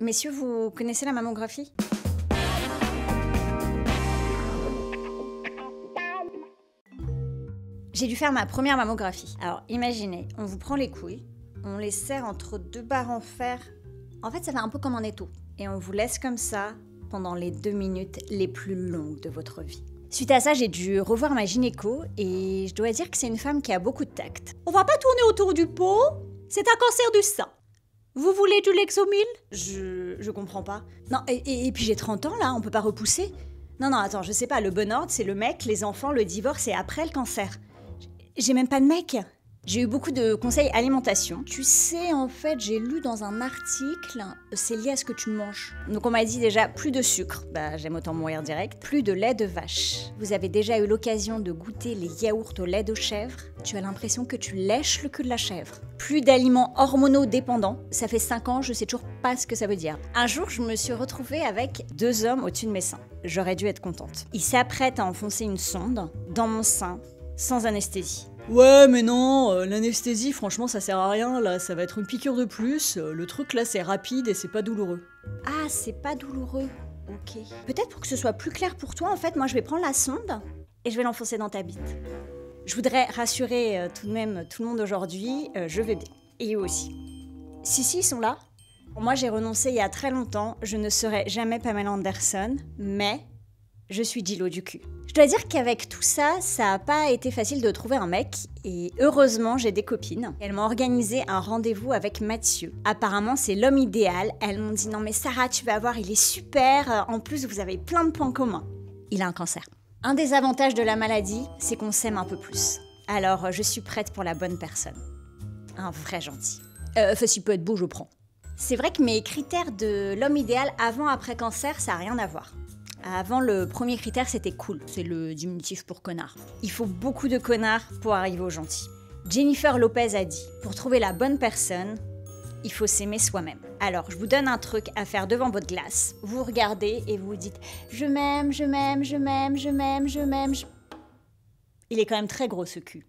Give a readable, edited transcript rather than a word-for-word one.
Messieurs, vous connaissez la mammographie? J'ai dû faire ma première mammographie. Alors imaginez, on vous prend les couilles, on les serre entre deux barres en fer. En fait, ça fait un peu comme un étau. Et on vous laisse comme ça pendant les 2 minutes les plus longues de votre vie. Suite à ça, j'ai dû revoir ma gynéco et je dois dire que c'est une femme qui a beaucoup de tact. On va pas tourner autour du pot, c'est un cancer du sein. Vous voulez du Lexomil? Je comprends pas. Non, et puis j'ai 30 ans là, on peut pas repousser. Non, attends, je sais pas, le bon ordre, c'est le mec, les enfants, le divorce et après le cancer. J'ai même pas de mec. J'ai eu beaucoup de conseils alimentation. Tu sais, en fait, j'ai lu dans un article, c'est lié à ce que tu manges. Donc on m'a dit déjà, plus de sucre, bah j'aime autant mourir direct. Plus de lait de vache. Vous avez déjà eu l'occasion de goûter les yaourts au lait de chèvre? Tu as l'impression que tu lèches le cul de la chèvre. Plus d'aliments hormonaux dépendants. Ça fait 5 ans, je sais toujours pas ce que ça veut dire. Un jour, je me suis retrouvée avec 2 hommes au-dessus de mes seins. J'aurais dû être contente. Ils s'apprêtent à enfoncer une sonde dans mon sein, sans anesthésie. Ouais, mais non, l'anesthésie, franchement, ça sert à rien, là, ça va être une piqûre de plus. Le truc, là, c'est rapide et c'est pas douloureux. Ah, c'est pas douloureux. Ok. Peut-être pour que ce soit plus clair pour toi, en fait, moi, je vais prendre la sonde et je vais l'enfoncer dans ta bite. Je voudrais rassurer tout de même tout le monde aujourd'hui, je vais bien. Et eux aussi. Si, ils sont là. Moi, j'ai renoncé il y a très longtemps, je ne serai jamais Pamela Anderson, mais je suis Gillo du cul. Je dois dire qu'avec tout ça, ça a pas été facile de trouver un mec, et heureusement j'ai des copines. Elles m'ont organisé un rendez-vous avec Mathieu. Apparemment c'est l'homme idéal, elles m'ont dit non mais Sarah tu vas voir il est super, en plus vous avez plein de points communs. Il a un cancer. Un des avantages de la maladie, c'est qu'on s'aime un peu plus. Alors je suis prête pour la bonne personne. Un vrai gentil. S'il peut être beau je prends. C'est vrai que mes critères de l'homme idéal avant-après cancer, ça n'a rien à voir. Avant, le premier critère, c'était cool. C'est le diminutif pour connard. Il faut beaucoup de connards pour arriver au gentil. Jennifer Lopez a dit, pour trouver la bonne personne, il faut s'aimer soi-même. Alors, je vous donne un truc à faire devant votre glace. Vous regardez et vous vous dites « Je m'aime, je m'aime, je m'aime, je m'aime, je m'aime. » Il est quand même très gros ce cul.